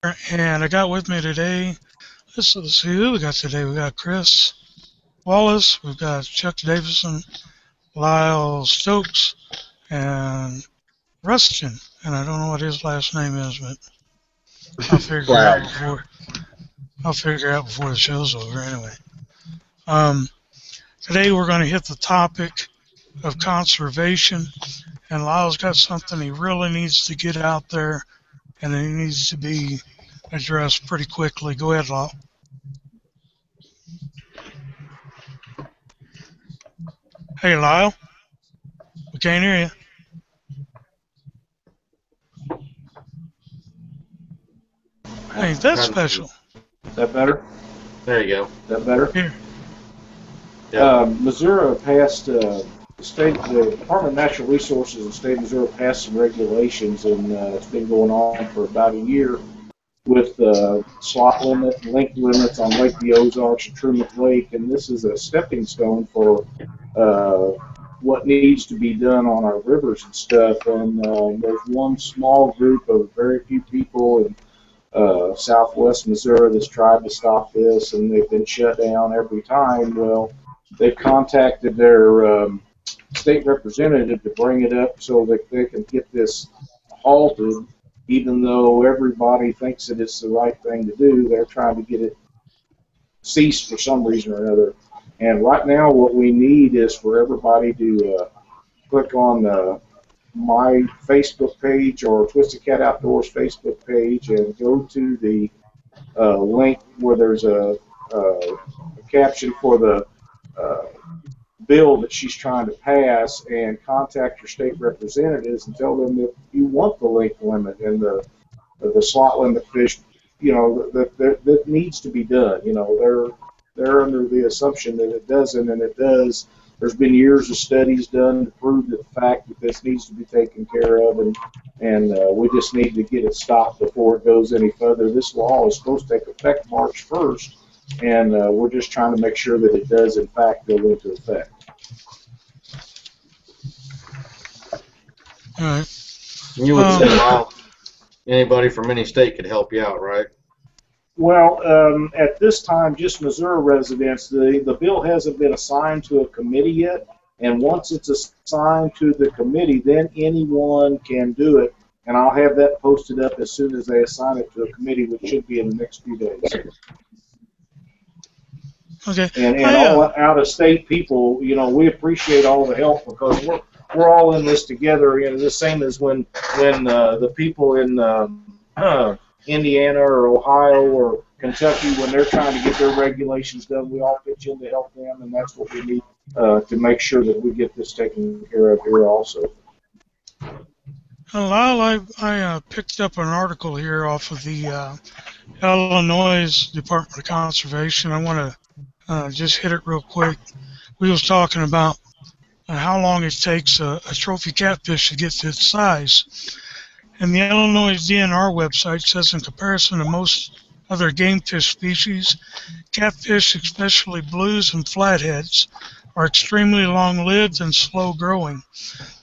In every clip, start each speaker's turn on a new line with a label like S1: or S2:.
S1: and I got with me today. Let's see who we got today. We got Chris Wallace, we've got Chuck Davison, Lyle Stokes, and Rustin. And I don't know what his last name is, but I'll figure it out
S2: Flagg.
S1: before the show's over. Anyway, um, today we're going to hit the topic of conservation, and Lyle's got something he really needs to get out there, and it needs to be addressed pretty quickly. Go ahead, Lyle. Hey, Lyle. We can't hear you. Ain't that special?
S3: Is that better?
S2: There you go.
S3: Is that better?
S1: Here.
S3: Missouri passed the Department of Natural Resources in the state of Missouri passed some regulations, and it's been going on for about a year with slot limit and length limits on Lake the Ozarks and Trumac Lake, and this is a stepping stone for what needs to be done on our rivers and stuff. And there's one small group of very few people in southwest Missouri that's tried to stop this, and they've been shut down every time. Well, they've contacted their state representative to bring it up so that they can get this halted, even though everybody thinks that it's the right thing to do. They're trying to get it ceased for some reason or another. And right now what we need is for everybody to click on my Facebook page or Twisted Cat Outdoors Facebook page and go to the link where there's a caption for the bill that she's trying to pass, and contact your state representatives and tell them that you want the length limit and the slot limit fish, that needs to be done. They're under the assumption that it doesn't, and it does. There's been years of studies done to prove the fact that this needs to be taken care of, and we just need to get it stopped before it goes any further. This law is supposed to take effect March 1st, and we're just trying to make sure that it does, in fact, go into effect.
S1: All right.
S2: You would say, Lyle, anybody from any state could help you out, right?
S3: Well, at this time, just Missouri residents. The bill hasn't been assigned to a committee yet, and once it's assigned to the committee, then anyone can do it, and I'll have that posted up as soon as they assign it to a committee, which should be in the next few days.
S1: Okay.
S3: And all out-of-state people, we appreciate all the help, because we're all in this together. The same as when the people in Indiana or Ohio or Kentucky, when they're trying to get their regulations done, we all pitch in to help them, and that's what we need to make sure that we get this taken care of here also.
S1: Lyle, I picked up an article here off of the Illinois Department of Conservation. I want to just hit it real quick. We was talking about how long it takes a trophy catfish to get to its size. And the Illinois DNR website says, in comparison to most other game fish species, catfish, especially blues and flatheads, are extremely long-lived and slow-growing.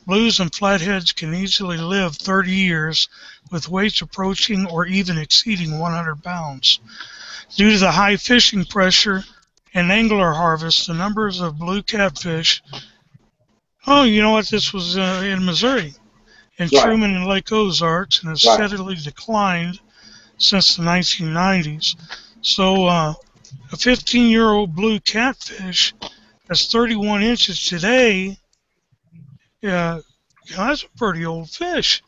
S1: Blues and flatheads can easily live 30 years with weights approaching or even exceeding 100 pounds. Due to the high fishing pressure and angler harvest, the numbers of blue catfish, you know what, this was in Missouri, in Truman and Lake Ozarks, and has steadily declined since the 1990s. So a 15-year-old blue catfish that's 31 inches today, that's a pretty old fish.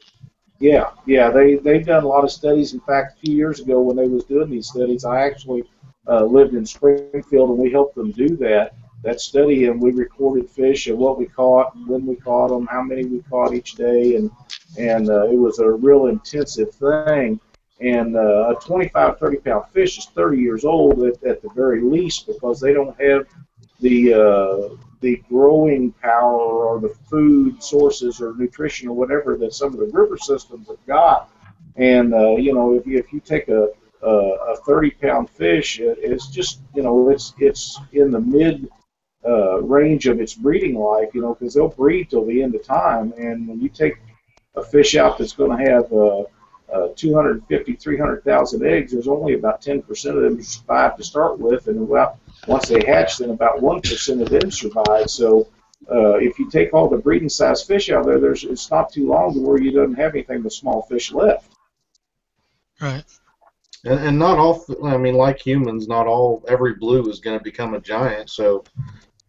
S3: Yeah, they've done a lot of studies. In fact, a few years ago when they was doing these studies, I actually lived in Springfield, and we helped them do that study, and we recorded fish and what we caught, when we caught them, how many we caught each day, and it was a real intensive thing. And a 25, 30-pound fish is 30 years old at the very least, because they don't have the growing power or the food sources or nutrition or whatever that some of the river systems have got. And if you take a 30-pound fish, it's just it's in the mid range of its breeding life, because they'll breed till the end of time. And when you take a fish out that's going to have 250, 300,000 eggs, there's only about 10% of them survive to start with, and once they hatch, then about 1% of them survive. So if you take all the breeding size fish out there, it's not too long to where you don't have anything but small fish left.
S1: Right.
S2: And not all, I mean, like humans, not all, every blue is going to become a giant. So,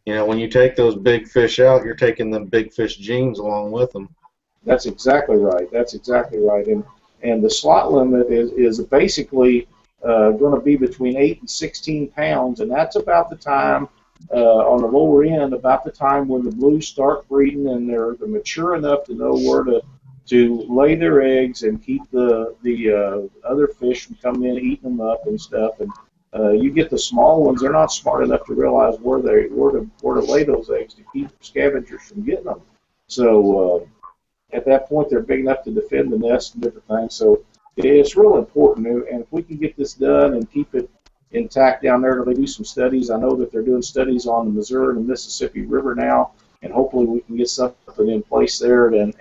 S2: you know, when you take those big fish out, you're taking them big fish genes along with them.
S3: That's exactly right. That's exactly right. And the slot limit is basically going to be between 8 and 16 pounds, and that's about the time, on the lower end, about the time when the blues start breeding and they're mature enough to know where to lay their eggs and keep the other fish from coming in, eating them up and stuff. And you get the small ones; they're not smart enough to realize where to lay those eggs to keep scavengers from getting them. So at that point, they're big enough to defend the nest and different things. So it's real important. And if we can get this done and keep it intact down there, they do some studies. I know that they're doing studies on the Missouri and the Mississippi River now, and hopefully we can get something in place there and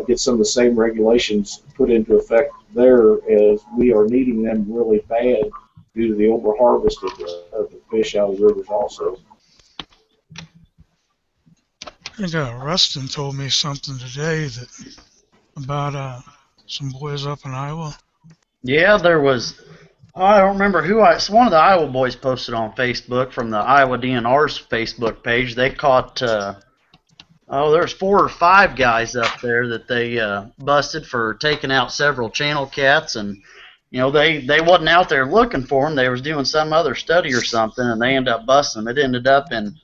S3: get some of the same regulations put into effect there, as we are needing them really bad due to the overharvest of the fish out of the rivers also.
S1: I think Rustin told me something today about some boys up in Iowa.
S4: Yeah, there was. I don't remember who. One of the Iowa boys posted on Facebook from the Iowa DNR's Facebook page. They caught. There's 4 or 5 guys up there that they busted for taking out several channel cats, and you know they wasn't out there looking for them. They was doing some other study or something, and they ended up busting them. It ended up in.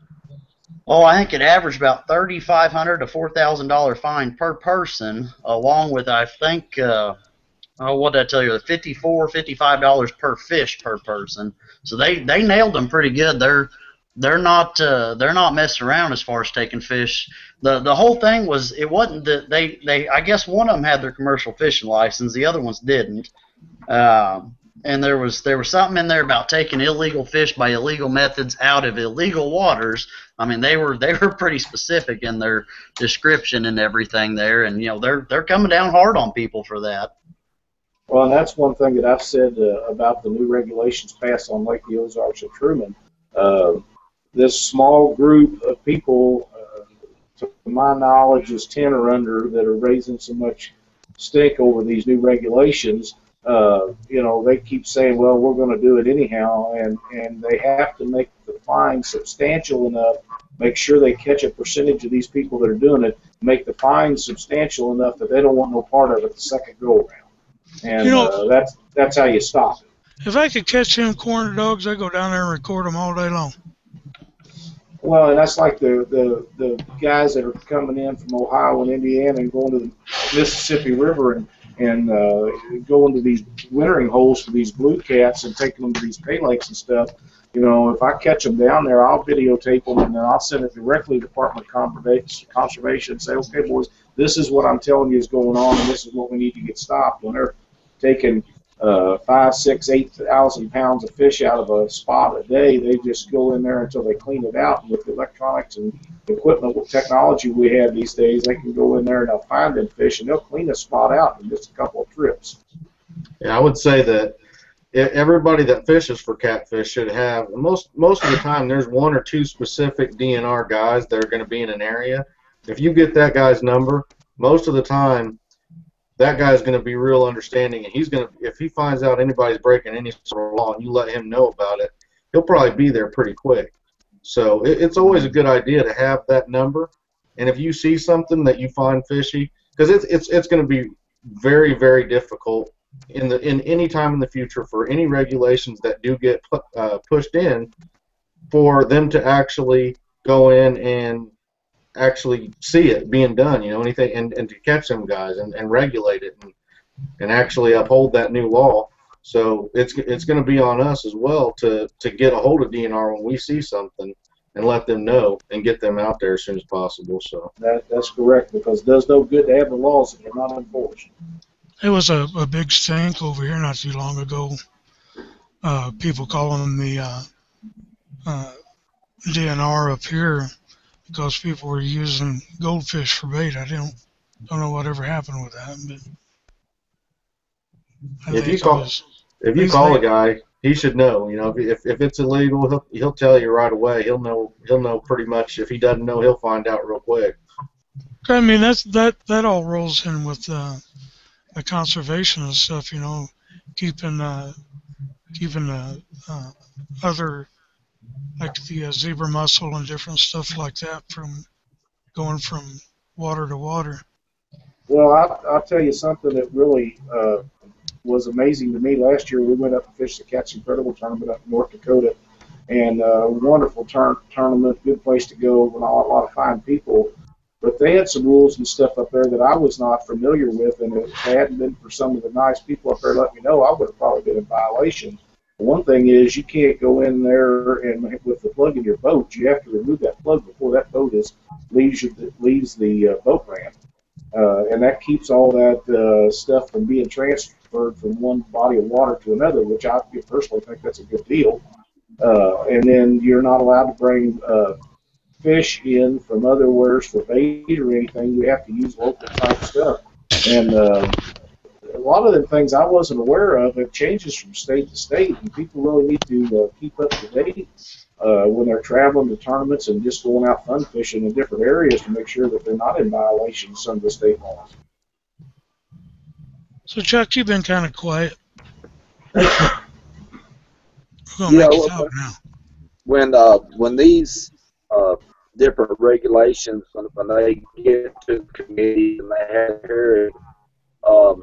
S4: I think it averaged about $3,500 to $4,000 fine per person, along with I think what did I tell you? $54, $55 per fish per person. So they nailed them pretty good. They're not messing around as far as taking fish. The whole thing was, it wasn't that they I guess one of them had their commercial fishing license, the other ones didn't. And there was something in there about taking illegal fish by illegal methods out of illegal waters. I mean, they were pretty specific in their description and everything there, and you know they're coming down hard on people for that.
S3: Well, and that's one thing that I've said about the new regulations passed on Lake the Ozarks and Truman. This small group of people, to my knowledge, is 10 or under, that are raising so much stink over these new regulations. They keep saying, well, we're going to do it anyhow, and they have to make the fine substantial enough, make sure they catch a percentage of these people that are doing it, make the fine substantial enough that they don't want no part of it the second go-around. And that's how you stop it.
S1: If I could catch them corner dogs, I'd go down there and record them all day long.
S3: Well, and that's like the guys that are coming in from Ohio and Indiana and going to the Mississippi River and going to these wintering holes for these blue cats and taking them to these pay lakes and stuff. You know, if I catch them down there, I'll videotape them and then I'll send it directly to the Department of Conservation and say, okay, boys, this is what I'm telling you is going on, and this is what we need to get stopped. When they're taking 5, 6, 8,000 pounds of fish out of a spot a day, they just go in there until they clean it out. And with the electronics and equipment with technology we have these days, they can go in there and they'll find them fish and they'll clean the spot out in just a couple of trips.
S2: Yeah, I would say that everybody that fishes for catfish should have, most of the time, there's 1 or 2 specific DNR guys that are going to be in an area. If you get that guy's number, most of the time, that guy's going to be real understanding, and he's going to, if he finds out anybody's breaking any sort of law and you let him know about it, he'll probably be there pretty quick. So it's always a good idea to have that number. And if you see something that you find fishy, because it's going to be very, very difficult in any time in the future for any regulations that do get pushed in, for them to actually go in and actually see it being done, anything, and to catch them guys and regulate it and actually uphold that new law. So it's going to be on us as well to get a hold of DNR when we see something and let them know and get them out there as soon as possible. So
S3: that's correct, because it does no good to have the laws if they're not enforced.
S1: It was a big stink over here not too long ago. People calling them the DNR up here because people were using goldfish for bait. I don't know whatever happened with that, but I
S2: If you
S1: think
S2: call if you
S1: these
S2: call a
S1: late.
S2: guy, he should know. You know, if it's illegal, he'll tell you right away. He'll know pretty much. If he doesn't know, he'll find out real quick.
S1: I mean, that all rolls in with the conservation and stuff. You know, keeping keeping other like the zebra mussel and different stuff like that from going from water to water.
S3: Well, I'll tell you something that really was amazing to me. Last year, we went up and fished the Cat's Incredible tournament up in North Dakota, and wonderful tournament, good place to go, and a lot of fine people. But they had some rules and stuff up there that I was not familiar with, and if it hadn't been for some of the nice people up there letting me know, I would have probably been in violation. One thing is you can't go in there and with the plug in your boat. You have to remove that plug before that boat leaves the boat ramp, and that keeps all that stuff from being transferred from one body of water to another, which I personally think that's a good deal. And then you're not allowed to bring fish in from other waters for bait or anything. You have to use local type stuff. And a lot of the things I wasn't aware of. It changes from state to state, and people really need to keep up to date when they're traveling to tournaments and just going out fun fishing in different areas to make sure that they're not in violation of some of the state laws.
S1: So Chuck, you've been kind of quiet. We're gonna
S5: You
S1: make you
S5: know,
S1: talk now.
S5: when these different regulations, when they get to the committee and they have hearings, um,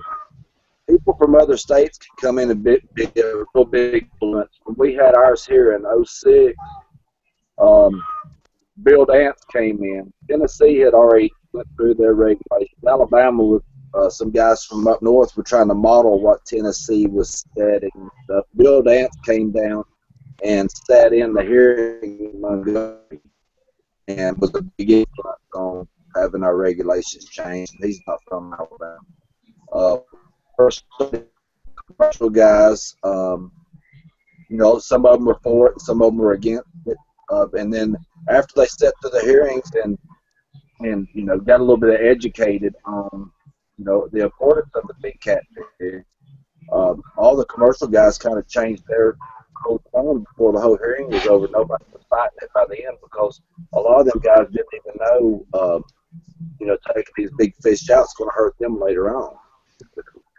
S5: people from other states can come in and be a real big influence. When we had ours here in '06, Bill Dance came in. Tennessee had already went through their regulations. Alabama was some guys from up north were trying to model what Tennessee was setting and stuff. Bill Dance came down and sat in the hearing in Montgomery and was a big influence on having our regulations changed. He's not from Alabama. First, commercial guys, some of them were for it, some of them were against it. And then after they sat through the hearings and got a little bit educated on the importance of the big catfish, all the commercial guys kind of changed their whole tone before the whole hearing was over. Nobody was fighting it by the end because a lot of them guys didn't even know, taking these big fish out is going to hurt them later on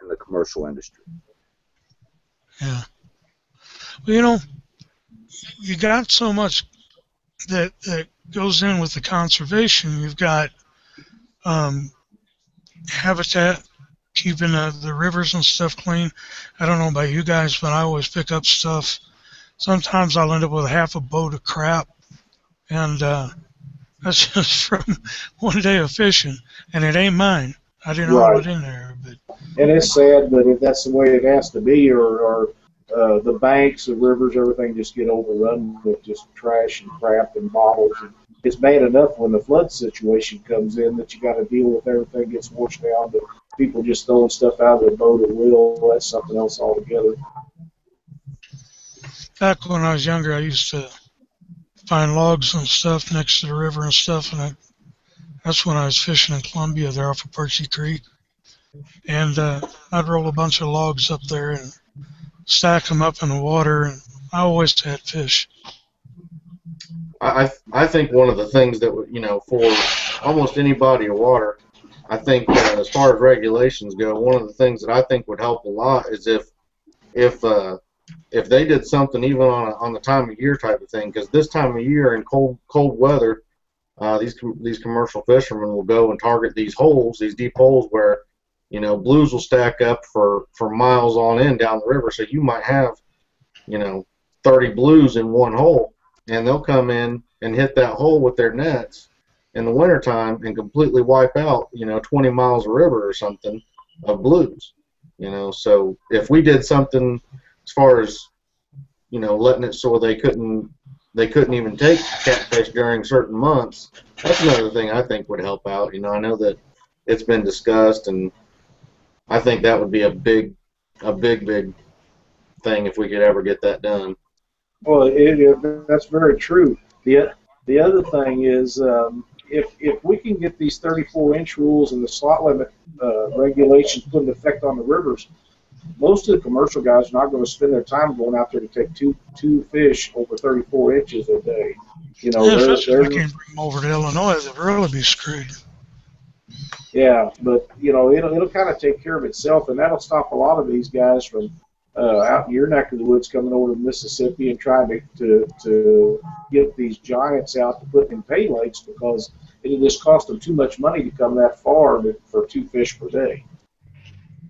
S5: in the commercial industry.
S1: Yeah. Well, you got so much that goes in with the conservation. You've got habitat, keeping the rivers and stuff clean. I don't know about you guys, but I always pick up stuff. Sometimes I'll end up with half a boat of crap, and that's just from one day of fishing, and it ain't mine. I didn't haul
S3: Right.
S1: it in there, but
S3: And it's sad, but if that's the way it has to be, or the banks, the rivers, everything just get overrun with just trash and crap and bottles. And it's bad enough when the flood situation comes in that you got to deal with everything gets washed down, but people just throwing stuff out of their boat at will, that's something else altogether.
S1: back when I was younger, I used to find logs and stuff next to the river and stuff, and that's when I was fishing in Columbia there off of Percy Creek. And I'd roll a bunch of logs up there and stack them up in the water, and I always had fish.
S2: I think one of the things that for almost any body of water, I think as far as regulations go, one of the things that I think would help a lot is if they did something even on the time of year type of thing, because this time of year in cold weather, these commercial fishermen will go and target these holes, these deep holes where blues will stack up for miles on end down the river. So you might have 30 blues in one hole, and they'll come in and hit that hole with their nets in the wintertime and completely wipe out 20 miles of river or something of blues. So if we did something as far as letting it so they couldn't even take catfish during certain months, that's another thing I think would help out. I know that it's been discussed, and I think that would be a big thing if we could ever get that done.
S3: Well, that's very true. The other thing is, if we can get these 34-inch rules and the slot limit regulations put in effect on the rivers, most of the commercial guys are not going to spend their time going out there to take two fish over 34 inches a day. You know,
S1: Yeah, especially if I
S3: they're
S1: can't bring them over to Illinois, they'll really be screwed.
S3: yeah, but you know, it'll kind of take care of itself, and that'll stop a lot of these guys from out in your neck of the woods coming over to Mississippi and trying to get these giants out to put in pay lakes, because it'll just cost them too much money to come that far for 2 fish per day.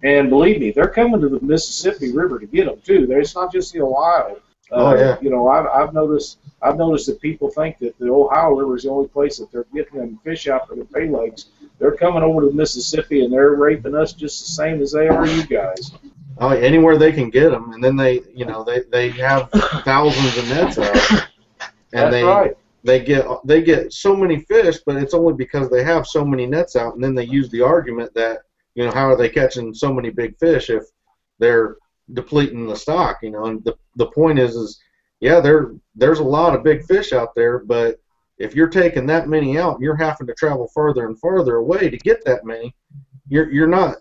S3: And believe me, they're coming to the Mississippi River to get them too. It's not just the Ohio.
S2: Oh yeah.
S3: You know, I've noticed that people think that the Ohio River is the only place that they're getting them fish out for the pay lakes. They're coming over to the Mississippi and they're raping us just the same as they are you guys.
S2: Oh, anywhere they can get them, and then they have thousands of nets out, and
S3: That's right.
S2: they get so many fish, but it's only because they have so many nets out, and then they use the argument that, you know, how are they catching so many big fish if they're depleting the stock, you know? And the point is yeah, there's a lot of big fish out there, but if you're taking that many out, you're having to travel further and further away to get that many. You're not.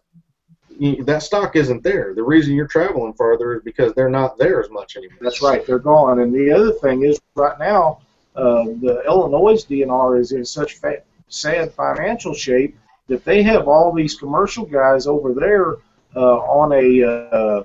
S2: That stock isn't there. The reason you're traveling farther is because they're not there as much anymore.
S3: That's right. They're gone. And the other thing is, right now, the Illinois DNR is in such sad financial shape that they have all these commercial guys over there on a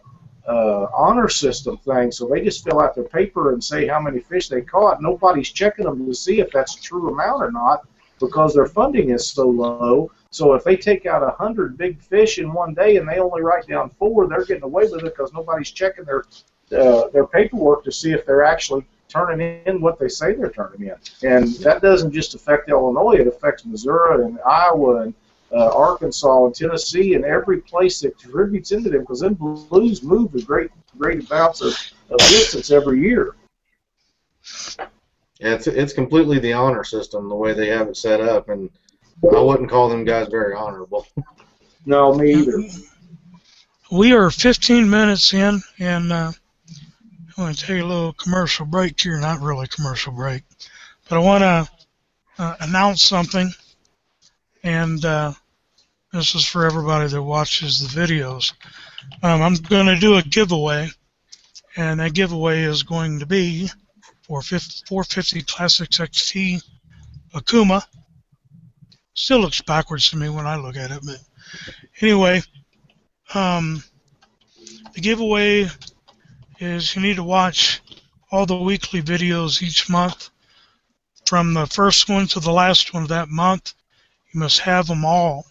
S3: honor system thing. So they just fill out their paper and say how many fish they caught. Nobody's checking them to see if that's a true amount or not, because their funding is so low. So if they take out 100 big fish in one day and they only write down 4, they're getting away with it because nobody's checking their paperwork to see if they're actually turning in what they say they're turning in. And that doesn't just affect Illinois; it affects Missouri and Iowa and Arkansas and Tennessee and every place that contributes into them, because them blues move a great amounts of distance every year.
S2: Yeah, it's completely the honor system, the way they have it set up, and I wouldn't call them guys very honorable.
S3: No, me either.
S1: We are 15 minutes in, and I'm going to take a little commercial break here. Not really a commercial break, but I want to announce something, and this is for everybody that watches the videos. I'm going to do a giveaway, and that giveaway is going to be for 450 Classics XT Akuma. Still looks backwards to me when I look at it, but anyway, the giveaway is you need to watch all the weekly videos each month. From the first one to the last one of that month, you must have them all.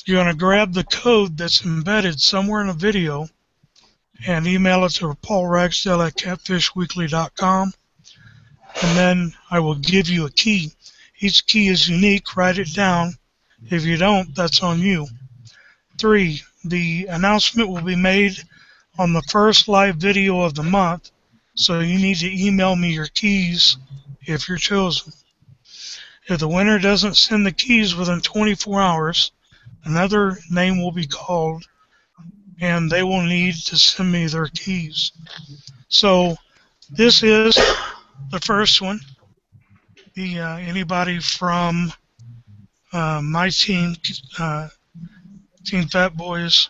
S1: You're going to grab the code that's embedded somewhere in a video and email it to paulragsdale@catfishweekly.com, and then I will give you a key. Each key is unique. Write it down. If you don't, that's on you. 3, the announcement will be made on the first live video of the month, so you need to email me your keys if you're chosen. If the winner doesn't send the keys within 24 hours, another name will be called, and they will need to send me their keys. So this is the first one. Anybody from my team, Team Fat Boys,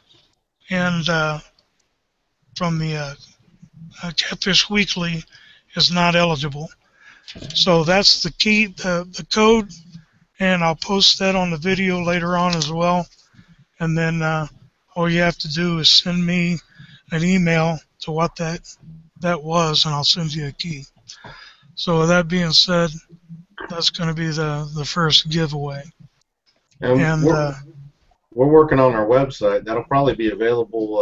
S1: and from the Catfish Weekly is not eligible. So that's the key, the code, and I'll post that on the video later on as well. And then all you have to do is send me an email to what that was, and I'll send you a key. So with that being said, that's going to be the first giveaway.
S2: And we're working on our website. That'll probably be available.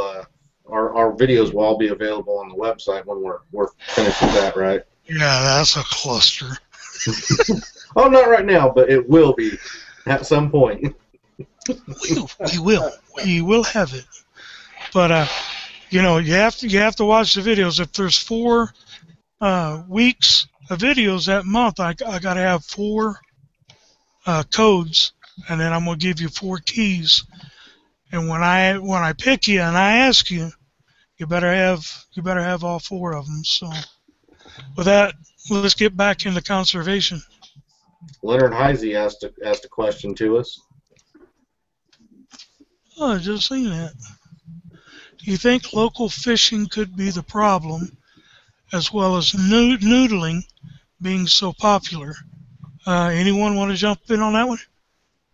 S2: Our videos will all be available on the website when we're finished with that, right?
S1: Yeah, that's a cluster.
S2: Oh, not right now, but it will be at some point.
S1: We will have it. But you know, you have to watch the videos. If there's 4 weeks of videos that month, I got to have 4 codes, and then I'm gonna give you 4 keys. And when I pick you and I ask you, you better have all 4 of them. So with that, let's get back into conservation.
S2: Leonard Heisey asked a question to us.
S1: Oh, I just seen that. do you think local fishing could be the problem, as well as noodling being so popular? Anyone want to jump in on that one?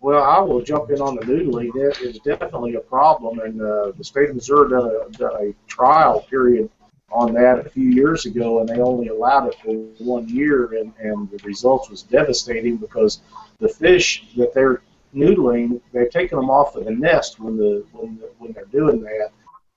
S3: Well, I will jump in on the noodling. That is definitely a problem, and the state of Missouri done a trial period on that a few years ago, and they only allowed it for 1 year, and the results was devastating because the fish that they're noodling, they're taking them off of the nest when they're doing that,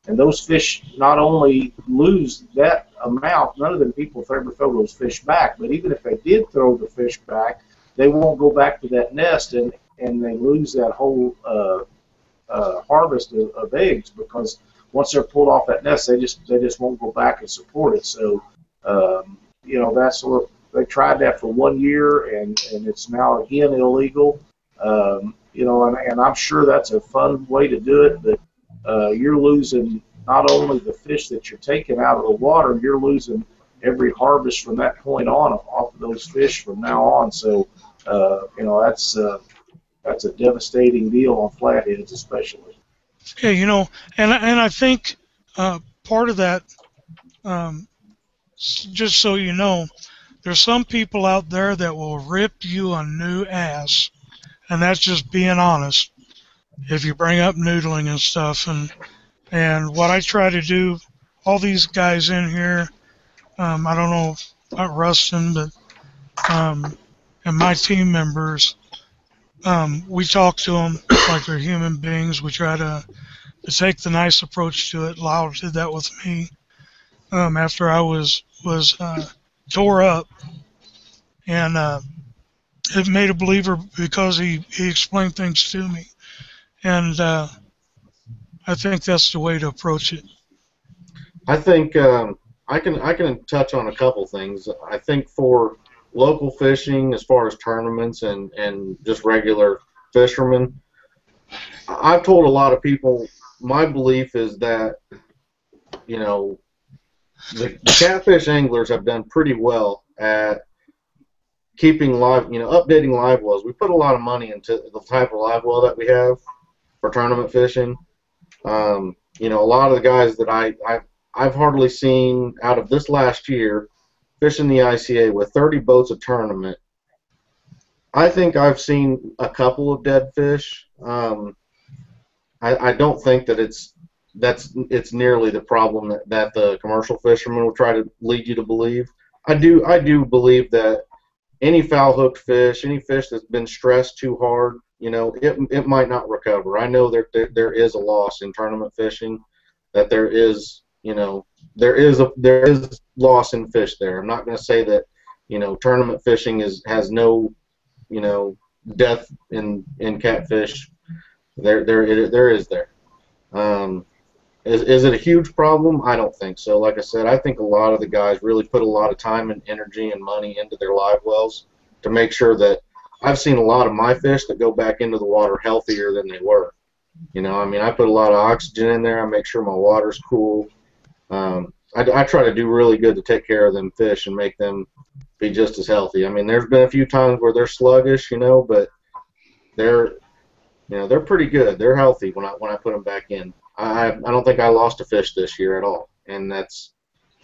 S3: and those fish not only lose that amount, none of them people ever throw those fish back, but even if they did throw the fish back, they won't go back to that nest, and they lose that whole harvest of eggs because once they're pulled off that nest, they just won't go back and support it. So, that's what they tried that for 1 year, and it's now again illegal. And I'm sure that's a fun way to do it, but you're losing not only the fish that you're taking out of the water, you're losing every harvest from that point on off of those fish from now on. So, that's a devastating deal on flatheads, especially.
S1: Yeah, and I think part of that, um, just so you know, there's some people out there that will rip you a new ass, and that's just being honest. If you bring up noodling and stuff, and what I try to do, all these guys in here, I don't know about Rustin, but and my team members, we talk to them like they're human beings. We try to take the nice approach to it. Lyle did that with me after I was tore up, and it made a believer because he explained things to me, and I think that's the way to approach it.
S2: I think I can touch on a couple things. I think for local fishing, as far as tournaments and just regular fishermen, I've told a lot of people my belief is that the catfish anglers have done pretty well at keeping updating live wells. We put a lot of money into the type of live well that we have for tournament fishing. A lot of the guys that I've hardly seen out of this last year fishing the ICA with 30 boats a tournament. I think I've seen a couple of dead fish. I don't think that it's nearly the problem that the commercial fishermen will try to lead you to believe. I do believe that any foul hooked fish, any fish that's been stressed too hard, it might not recover. I know there is a loss in tournament fishing, that there is loss in fish there. I'm not going to say that tournament fishing has no death in catfish. There is there. Is it a huge problem? I don't think so. Like I said, I think a lot of the guys really put a lot of time and energy and money into their live wells to make sure that I've seen a lot of my fish that go back into the water healthier than they were. I put a lot of oxygen in there. I make sure my water's cool. I try to do really good to take care of them fish and make them be just as healthy. There's been a few times where they're sluggish, but they're pretty good. They're healthy when I put them back in. I don't think I lost a fish this year at all, and that's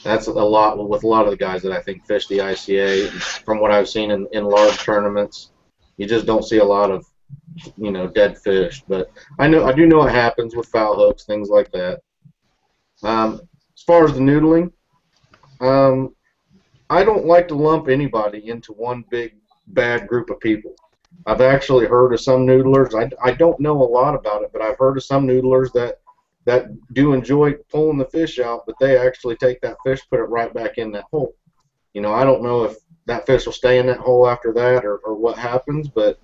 S2: a lot with a lot of the guys that I think fish the ICA. From what I've seen in large tournaments, you just don't see a lot of dead fish. But I do know it happens with foul hooks, things like that. As far as the noodling, I don't like to lump anybody into one big bad group of people. I've actually heard of some noodlers. I don't know a lot about it, but I've heard of some noodlers that do enjoy pulling the fish out, but they actually take that fish, put it right back in that hole. I don't know if that fish will stay in that hole after that or what happens, but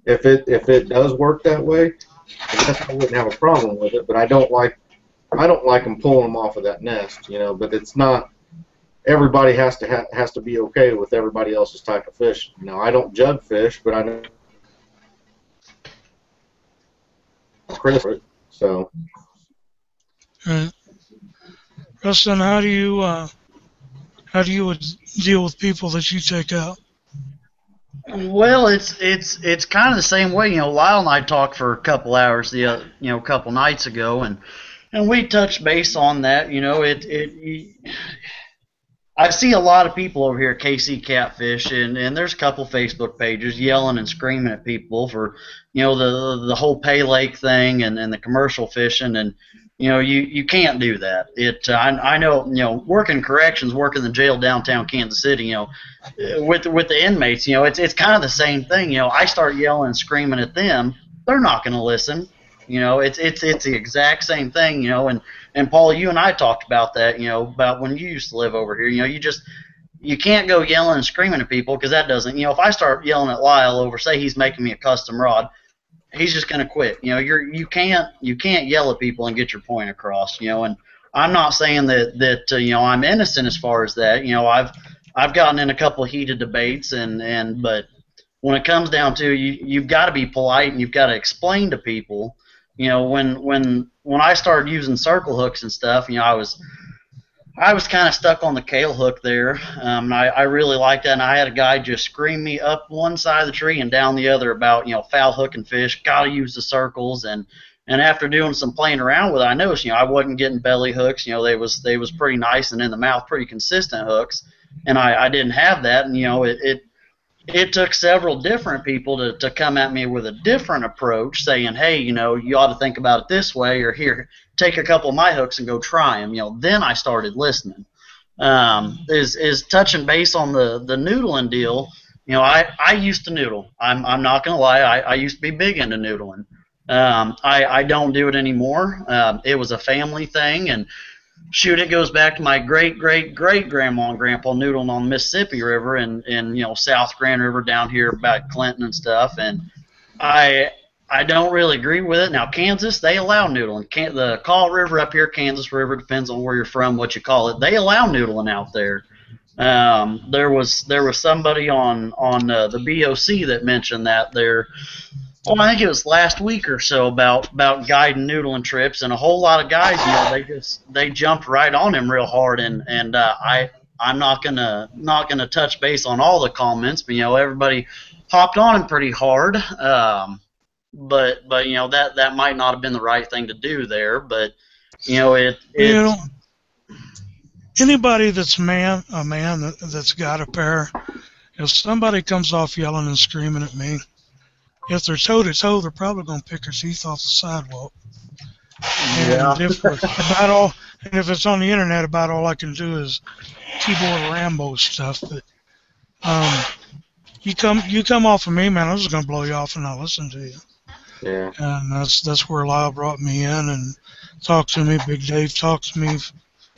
S2: if it does work that way, I guess I wouldn't have a problem with it. But I don't like them pulling them off of that nest, But it's not everybody has to be okay with everybody else's type of fish. I don't jug fish, but I know Chris. So.
S1: Rustin, how do you deal with people that you take out?
S4: Well, it's kind of the same way. Lyle and I talked for a couple hours a couple nights ago, and And we touched base on that. I see a lot of people over here at KC Catfish, and there's a couple Facebook pages yelling and screaming at people for, the whole pay lake thing and the commercial fishing, and you can't do that. I know, working corrections, working the jail downtown Kansas City, with the inmates, it's kind of the same thing. I start yelling and screaming at them, they're not going to listen. It's the exact same thing. And Paul, you and I talked about that, about when you used to live over here. You can't go yelling and screaming at people, because that doesn't, if I start yelling at Lyle over, say he's making me a custom rod, he's just going to quit. You can't yell at people and get your point across. And I'm not saying that I'm innocent as far as that. I've gotten in a couple of heated debates, but when it comes down to you've got to be polite, and you've got to explain to people. When I started using circle hooks and stuff, I was kind of stuck on the kale hook there. And I really liked that, and I had a guy just scream me up one side of the tree and down the other about, foul hooking fish, got to use the circles. And after doing some playing around with it, I noticed, I wasn't getting belly hooks. They was pretty nice and in the mouth, pretty consistent hooks. And I didn't have that, and it took several different people to come at me with a different approach, saying, hey, you ought to think about it this way, or here, take a couple of my hooks and go try them. Then I started listening. Is touching base on the noodling deal. I used to noodle. I'm not going to lie. I used to be big into noodling. I don't do it anymore. It was a family thing, and shoot, it goes back to my great-great-great-grandma and grandpa noodling on the Mississippi River and South Grand River down here about Clinton and stuff. And I don't really agree with it. Now, Kansas, they allow noodling. The Kaw River up here, Kansas River, depends on where you're from, what you call it. They allow noodling out there. There was somebody on the BOC that mentioned that there. Well, I think it was last week or so about guiding noodling trips, and a whole lot of guys, they jumped right on him real hard, and I'm not gonna touch base on all the comments, but everybody hopped on him pretty hard, but that might not have been the right thing to do there, but
S1: anybody that's a man that's got a pair, if somebody comes off yelling and screaming at me, if they're toe to toe, they're probably going to pick her teeth off the sidewalk.
S4: Yeah.
S1: And if it's on the internet, about all I can do is keyboard Rambo stuff. But you come off of me, man, I'm just going to blow you off and not listen to you.
S2: Yeah.
S1: And that's where Lyle brought me in and talked to me. Big Dave talked to me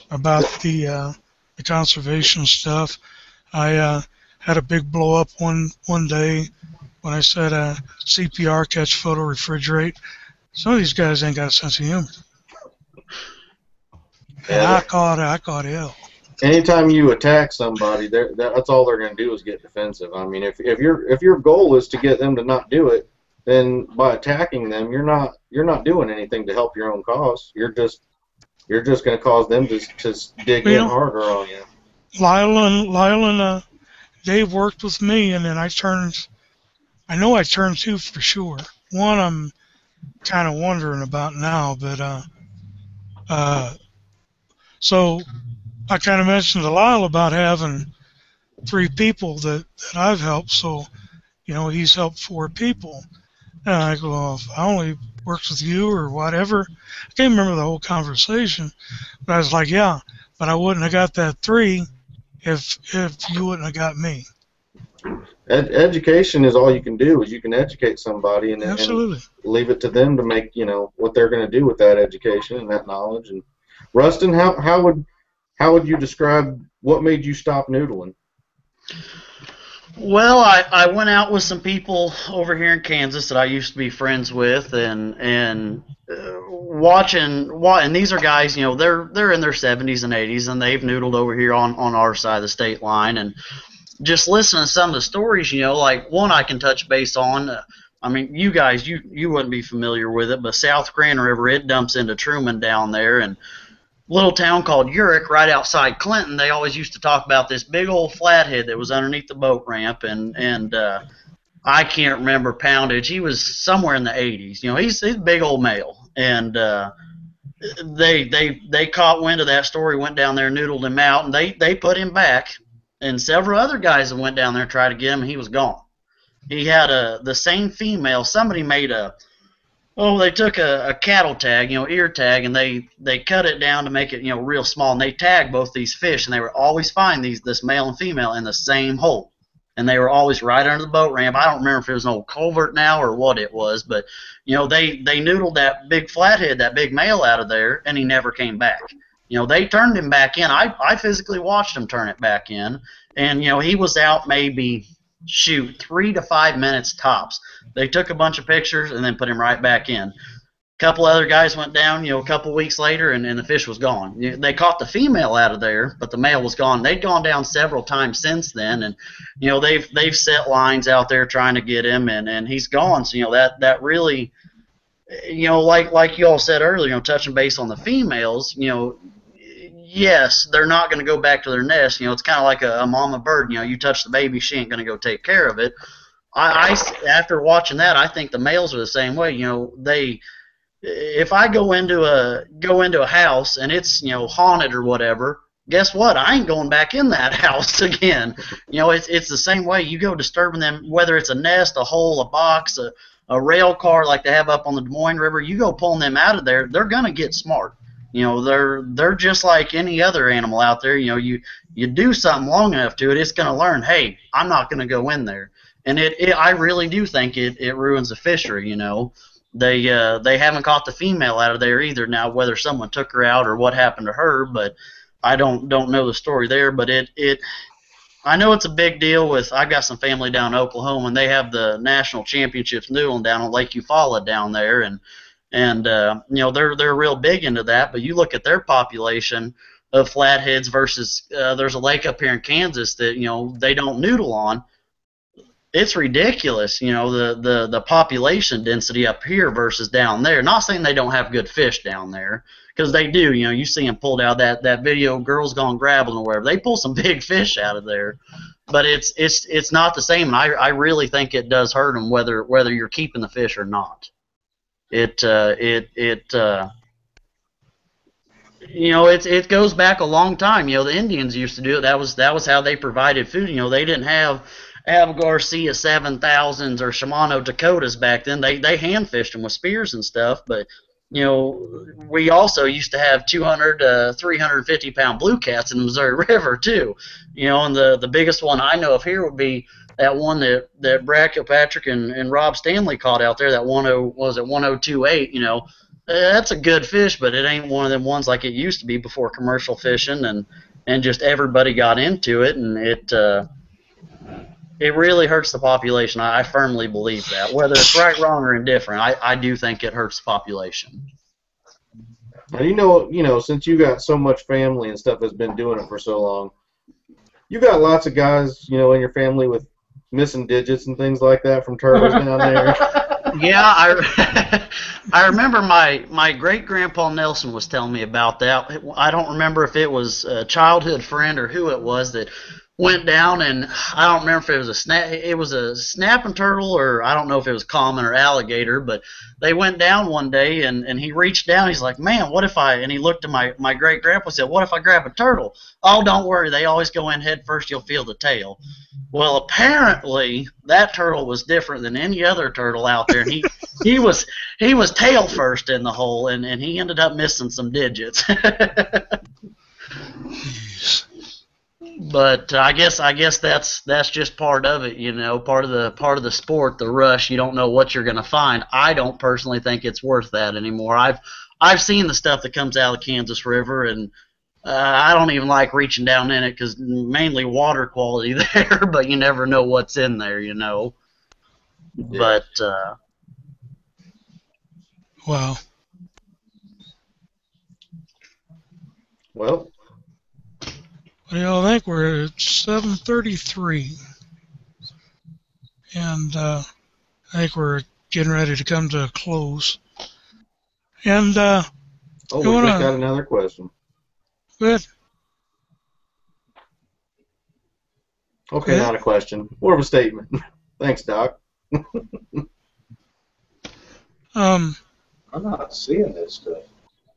S1: about the conservation stuff. I had a big blow up one day when I said CPR, catch, photo, refrigerate. Some of these guys ain't got a sense of humor. And I caught hell.
S2: Anytime you attack somebody, that's all they're going to do is get defensive. I mean, if your goal is to get them to not do it, then by attacking them, you're not doing anything to help your own cause. You're just going to cause them to dig in harder on you.
S1: Lyle and Dave worked with me, and then I know I turned two for sure. One I'm kind of wondering about now, but so I kind of mentioned to Lyle about having 3 people that I've helped. So he's helped 4 people, and I go, well, if I only worked with you or whatever. I can't remember the whole conversation, but I was like, yeah, but I wouldn't have got that 3 if you wouldn't have got me.
S2: Education is all you can do. Is you can educate somebody and leave it to them to make what they're going to do with that education and that knowledge. And Rustin, how would you describe what made you stop noodling?
S4: Well, I went out with some people over here in Kansas that I used to be friends with, and and these are guys, they're in their 70s and 80s, and they've noodled over here on our side of the state line, and just listening to some of the stories, like one I can touch base on. I mean, you guys, you wouldn't be familiar with it, but South Grand River, it dumps into Truman down there, and little town called Urick right outside Clinton. They always used to talk about this big old flathead that was underneath the boat ramp, and I can't remember poundage. He was somewhere in the 80s. He's a big old male, and they caught wind of that story, went down there, noodled him out, and they put him back. And several other guys that went down there and tried to get him, and he was gone. He had the same female. Somebody made they took a cattle tag, ear tag, and they cut it down to make it, real small, and they tagged both these fish, and they would always find this male and female in the same hole, and they were always right under the boat ramp. I don't remember if it was an old culvert now or what it was, but they noodled that big flathead, that big male out of there, and he never came back. They turned him back in. I physically watched him turn it back in, and he was out maybe 3 to 5 minutes tops. They took a bunch of pictures and then put him right back in. A couple other guys went down, a couple weeks later, and the fish was gone. They caught the female out of there, but the male was gone. They'd gone down several times since then, and they've set lines out there trying to get him, and he's gone. So that really, like you all said earlier, touching base on the females, yes, they're not going to go back to their nest. It's kind of like a mama bird. You touch the baby, she ain't going to go take care of it. After watching that, I think the males are the same way. If I go into a house and it's haunted or whatever, guess what? I ain't going back in that house again. It's the same way. You go disturbing them, whether it's a nest, a hole, a box, a rail car like they have up on the Des Moines River. You go pulling them out of there, they're going to get smart. They're just like any other animal out there. You do something long enough to it, it's going to learn, hey, I'm not going to go in there. And I really do think it ruins the fishery. They haven't caught the female out of there either. Now, whether someone took her out or what happened to her, but I don't know the story there. But I know it's a big deal. I've got some family down in Oklahoma, and they have the national championships noodling down on Lake Eufaula down there, and they're real big into that. But you look at their population of flatheads versus there's a lake up here in Kansas that they don't noodle on. It's ridiculous, the population density up here versus down there. Not saying they don't have good fish down there, because they do. You see them pulled out that video, Girls Gone Grabbling or wherever. They pull some big fish out of there, but it's not the same. I really think it does hurt them whether you're keeping the fish or not. It goes back a long time. The Indians used to do it. That was how they provided food. They didn't have Garcia 7000s or Shimano Dakotas back then. They hand fished them with spears and stuff. But we also used to have 200 to 350 pound blue cats in the Missouri River too. And the biggest one I know of here would be that one that Brad Kilpatrick and Rob Stanley caught out there, that 1028, that's a good fish, but it ain't one of them ones like it used to be before commercial fishing and just everybody got into it, and it really hurts the population. I firmly believe that. Whether it's right, wrong, or indifferent, I do think it hurts the population.
S2: And since you got so much family and stuff that's been doing it for so long, you got lots of guys, in your family with missing digits and things like that from turtles down there.
S4: Yeah, I remember my great-grandpa Nelson was telling me about that. I don't remember if it was a childhood friend or who it was that went down, and I don't remember if it was a snapping turtle, or I don't know if it was common or alligator, but they went down one day, and he reached down. He's like, man, what if and he looked at my great-grandpa and said, what if I grab a turtle? Oh, don't worry, they always go in head first, you'll feel the tail. Well, apparently that turtle was different than any other turtle out there, and he was tail first in the hole, and he ended up missing some digits. But I guess that's just part of it, part of the sport, the rush. You don't know what you're going to find. I don't personally think it's worth that anymore. I've seen the stuff that comes out of the Kansas River, and I don't even like reaching down in it because mainly water quality there, but you never know what's in there,
S2: Yeah.
S4: But
S1: Wow.
S2: Well,
S1: I think we're at 7:33, and I think we're getting ready to come to a close. And
S2: we just got another question.
S1: Good.
S2: Okay, not a question, more of a statement. Thanks, Doc.
S3: I'm not seeing this stuff.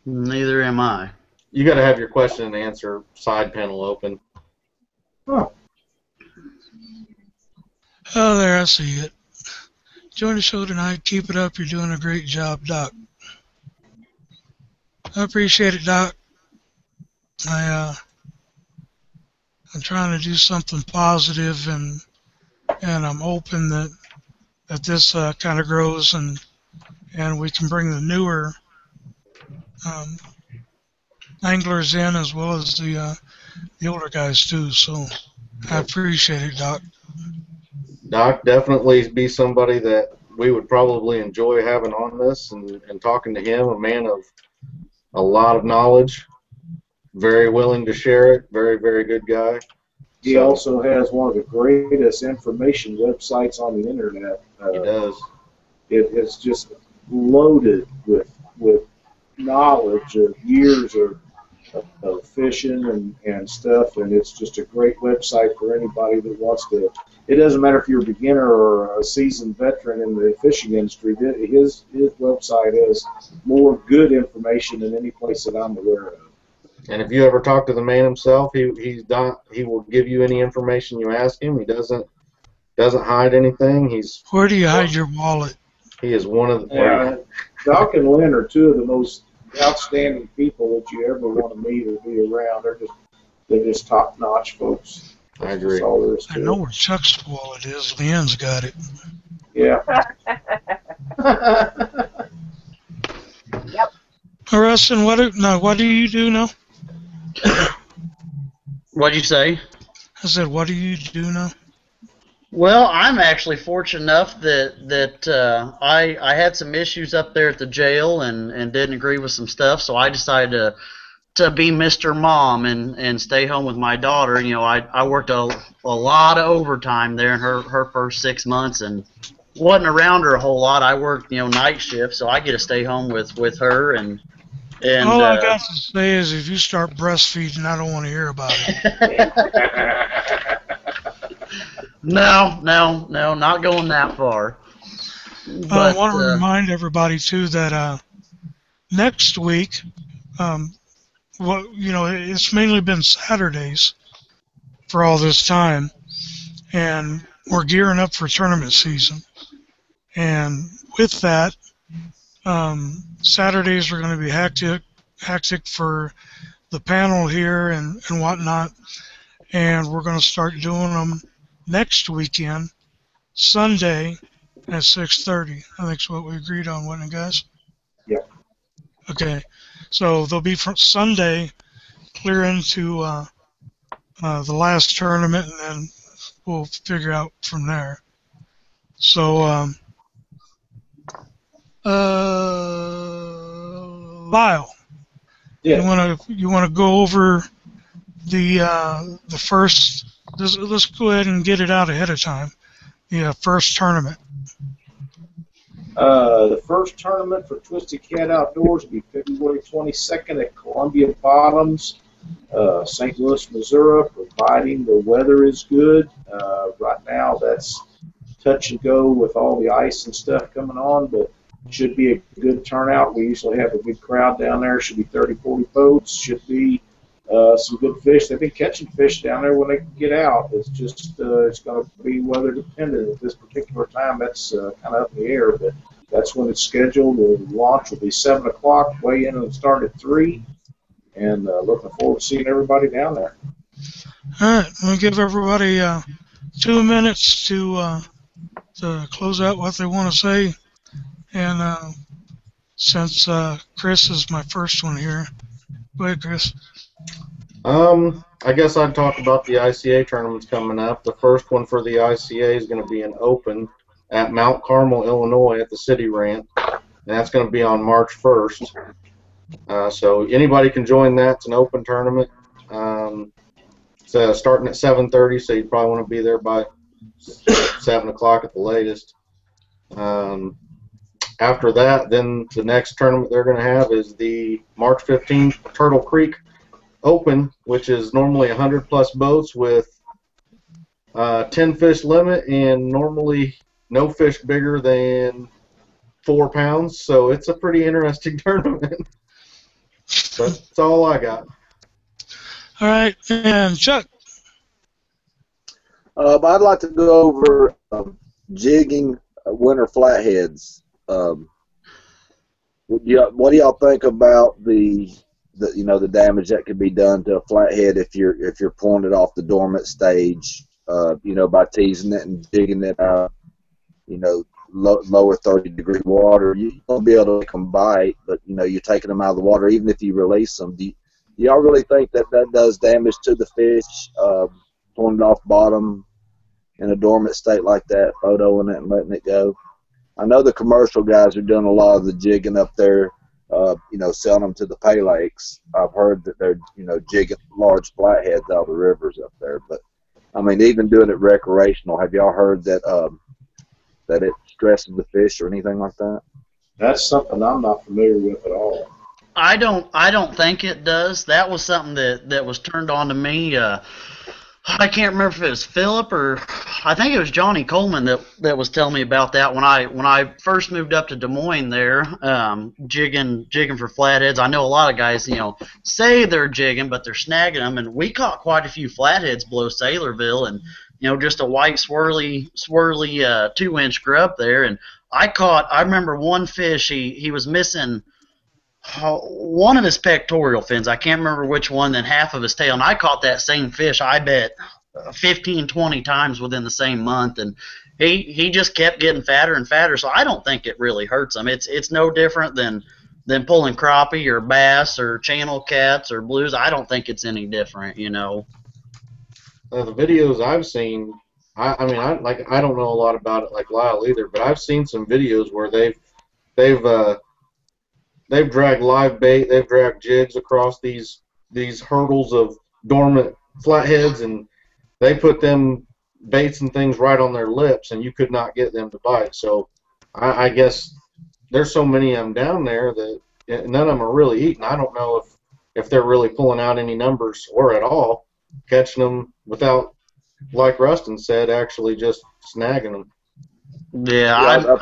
S4: Neither am I.
S2: You got to have your question and answer side panel open.
S3: Oh,
S1: Oh, there, I see it. Join the show tonight. Keep it up. You're doing a great job, Doc. I appreciate it, Doc. I'm trying to do something positive, and I'm hoping that this kind of grows and we can bring the newer um, anglers in as well as the older guys too. So I appreciate it, Doc.
S2: Doc definitely be somebody that we would probably enjoy having on this and talking to him, a man of a lot of knowledge, very willing to share it, very, very good guy.
S3: he also has one of the greatest information websites on the internet.
S2: He does.
S3: It's just loaded with knowledge of years of fishing and stuff, and it's just a great website for anybody that wants to. It doesn't matter if you're a beginner or a seasoned veteran in the fishing industry. His website has more good information than any place that I'm aware of.
S2: And if you ever talk to the man himself, he will give you any information you ask him. He doesn't hide anything.
S1: Where do you hide your wallet?
S2: He is one of the.
S3: Yeah, Doc and Lynn are two of the most outstanding people that you ever want to meet or be around. They're just top notch folks.
S2: I agree.
S3: That's all there is to
S1: I know
S3: it.
S1: where Chuck's wallet is. Leanne's got it.
S3: Yeah.
S6: Yep.
S1: Rustin, what do you do now?
S4: What'd you say?
S1: I said, what do you do now?
S4: Well, I'm actually fortunate enough that I had some issues up there at the jail and didn't agree with some stuff, so I decided to be Mr. Mom and stay home with my daughter. You know, I worked a lot of overtime there in her first 6 months and wasn't around her a whole lot. I worked, night shift, so I get to stay home with her and
S1: All I got to say is if you start breastfeeding, I don't want to hear about it.
S4: No, not going that far.
S1: I want to remind everybody too that next week, it's mainly been Saturdays for all this time, and we're gearing up for tournament season. And with that, Saturdays are going to be hectic for the panel here and whatnot, and we're going to start doing them next weekend, Sunday at 6:30. I think is what we agreed on, wasn't it, guys?
S3: Yep.
S1: Okay, so they'll be from Sunday clear into the last tournament, and then we'll figure out from there. So, Lyle,
S3: Yeah.
S1: you wanna go over the first? Let's go ahead and get it out ahead of time. The first tournament.
S3: The first tournament for Twisted Cat Outdoors will be February 22nd at Columbia Bottoms, St. Louis, Missouri, providing the weather is good. Right now, that's touch and go with all the ice and stuff coming on, but should be a good turnout. We usually have a good crowd down there. Should be 30, 40 boats. Should be some good fish. They've been catching fish down there when they can get out. It's just it's going to be weather dependent at this particular time. That's kind of up in the air, but that's when it's scheduled. The launch will be 7 o'clock. Weigh in and start at 3. And looking forward to seeing everybody down there.
S1: All right, we'll give everybody 2 minutes to close out what they want to say. And since Chris is my first one here, go ahead, Chris.
S2: I guess I'd talk about the ICA tournaments coming up. The first one for the ICA is going to be an open at Mount Carmel, Illinois, at the City Ranch, and that's going to be on March 1st. So anybody can join that. It's an open tournament. It's starting at 7:30, so you probably want to be there by 7 o'clock at the latest. After that, then the next tournament they're going to have is the March 15th Turtle Creek Open, which is normally 100-plus boats with 10 fish limit and normally no fish bigger than 4 pounds. So it's a pretty interesting tournament. But that's all I got.
S1: All right, and Chuck.
S5: I'd like to go over jigging winter flatheads. What do y'all think about the the damage that could be done to a flathead if you're pulling it off the dormant stage, by teasing it and jigging it out, lower 30-degree water. You won't be able to make them bite, but you're taking them out of the water. Even if you release them, do y'all really think that does damage to the fish? Pulling it off bottom in a dormant state like that, photoing it and letting it go. I know the commercial guys are doing a lot of the jigging up there, selling them to the pay lakes. I've heard that they're, jigging large flatheads out of the rivers up there. But, I mean, even doing it recreational, have y'all heard that that it stresses the fish or anything like that?
S3: That's something I'm not familiar with at all.
S4: I don't think it does. That was something that was turned on to me. I can't remember if it was Philip or I think it was Johnny Coleman that was telling me about that when I first moved up to Des Moines there, jigging for flatheads. I know a lot of guys, say they're jigging, but they're snagging them, and we caught quite a few flatheads below Saylorville, and just a white swirly 2-inch grub there. And I remember one fish, he was missing one of his pectoral fins. I can't remember which one, then half of his tail. And I caught that same fish, I bet, 15, 20 times within the same month. And he just kept getting fatter and fatter. So I don't think it really hurts him. It's no different than pulling crappie or bass or channel cats or blues. I don't think it's any different,
S2: The videos I've seen, I don't know a lot about it like Lyle either, but I've seen some videos where they've dragged live bait, they've dragged jigs across these hurdles of dormant flatheads, and they put them baits and things right on their lips, and you could not get them to bite. So I guess there's so many of them down there that none of them are really eating. I don't know if they're really pulling out any numbers or at all, catching them without, like Rustin said, actually just snagging them.
S4: Yeah,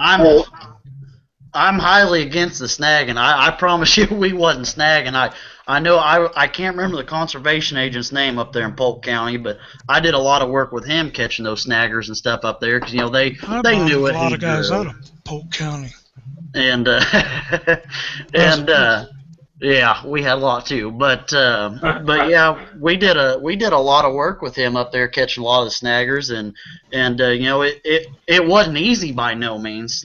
S4: I'm highly against the snagging. I promise you we wasn't snagging. I know I can't remember the conservation agent's name up there in Polk County, but I did a lot of work with him catching those snaggers and stuff up there because they knew what he drew.
S1: A lot of guys out of Polk County.
S4: And yeah, we had a lot too, but yeah, we did a lot of work with him up there catching a lot of the snaggers, and it wasn't easy by no means.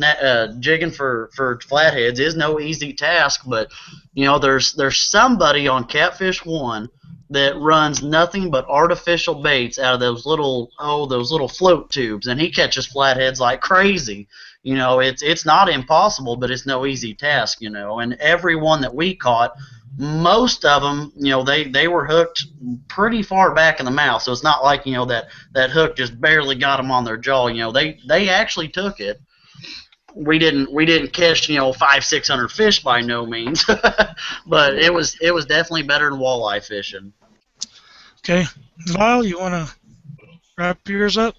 S4: Jigging for flatheads is no easy task, but there's somebody on Catfish 1 that runs nothing but artificial baits out of those little float tubes, and he catches flatheads like crazy. It's not impossible, but it's no easy task, and every one that we caught, most of them, they were hooked pretty far back in the mouth, so it's not like, that hook just barely got them on their jaw. They actually took it. We didn't catch, 500-600 fish by no means, but it was definitely better than walleye fishing.
S1: Okay. Lyle, you want to wrap yours up?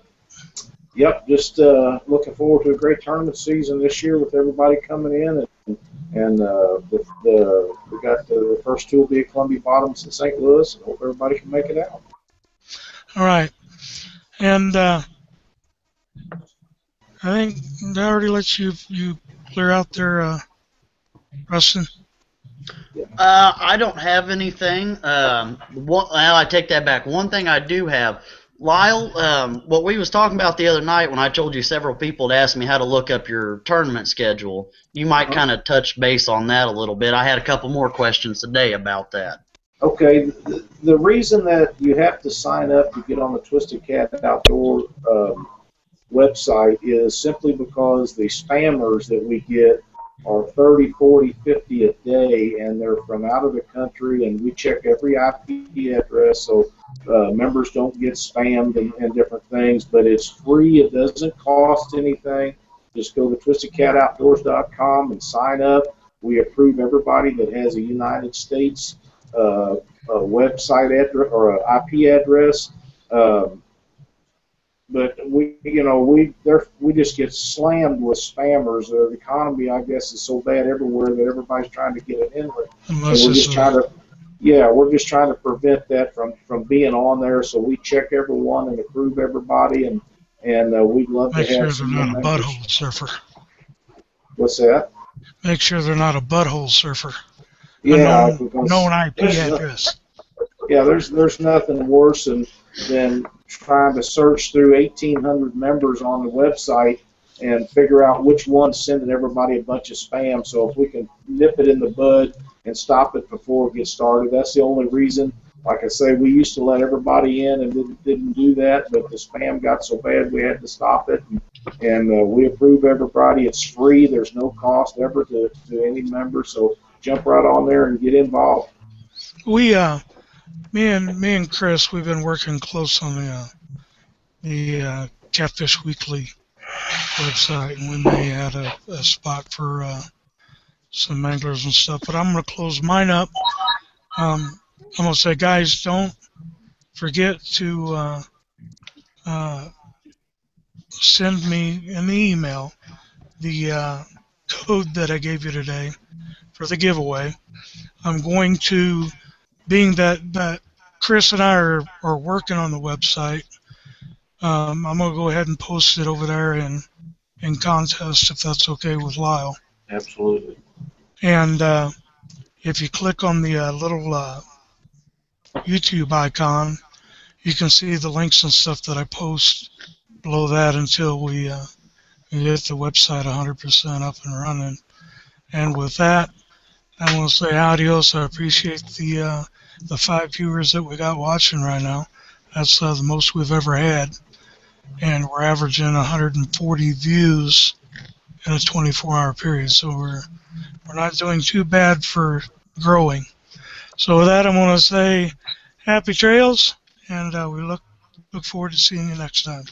S3: Yep, just looking forward to a great tournament season this year with everybody coming in, and we got the first two will be at Columbia Bottoms in St. Louis, and hope everybody can make it out.
S1: All right, and I think that already lets you clear out there, Rustin.
S4: I don't have anything. I take that back. One thing I do have. Lyle, what we was talking about the other night when I told you several people had asked me how to look up your tournament schedule, you might kind of touch base on that a little bit. I had a couple more questions today about that.
S3: Okay, the reason that you have to sign up to get on the Twisted Cat Outdoor website is simply because the spammers that we get are 30, 40, 50 a day, and they're from out of the country, and we check every IP address, so members don't get spammed and different things, but it's free. It doesn't cost anything. Just go to twistedcatoutdoors.com and sign up. We approve everybody that has a United States website address or an IP address. but we just get slammed with spammers. The economy, I guess, is so bad everywhere that everybody's trying to get it in with, and
S1: Unless
S3: we're
S1: it's
S3: just trying to. Yeah, we're just trying to prevent that from being on there. So we check everyone and approve everybody, and we'd love to
S1: make sure
S3: have
S1: they're
S3: some more
S1: not a
S3: members.
S1: butthole surfer.
S3: What's that?
S1: Make sure they're not a butthole surfer. A
S3: Yeah,
S1: known
S3: because
S1: IP address.
S3: there's nothing worse than trying to search through 1,800 members on the website and figure out which one's sending everybody a bunch of spam. So if we can nip it in the bud and stop it before it gets started, that's the only reason. Like I say, we used to let everybody in and didn't do that, but the spam got so bad we had to stop it. And we approve everybody. It's free. There's no cost ever to any member. So jump right on there and get involved.
S1: We me and Chris, we've been working close on the Catfish Weekly website, and we may add a spot for some anglers and stuff. But I'm going to close mine up. I'm going to say, guys, don't forget to send me in the email the code that I gave you today for the giveaway. I'm going to, being that Chris and I are working on the website, I'm going to go ahead and post it over there in contest if that's okay with Lyle.
S3: Absolutely.
S1: And if you click on the little YouTube icon, you can see the links and stuff that I post below that until we get the website 100% up and running. And with that, I want to say adios. I appreciate the 5 viewers that we got watching right now. That's the most we've ever had. And we're averaging 140 views in a 24-hour period. So we're not doing too bad for growing. So with that, I'm going to say happy trails, and we look forward to seeing you next time.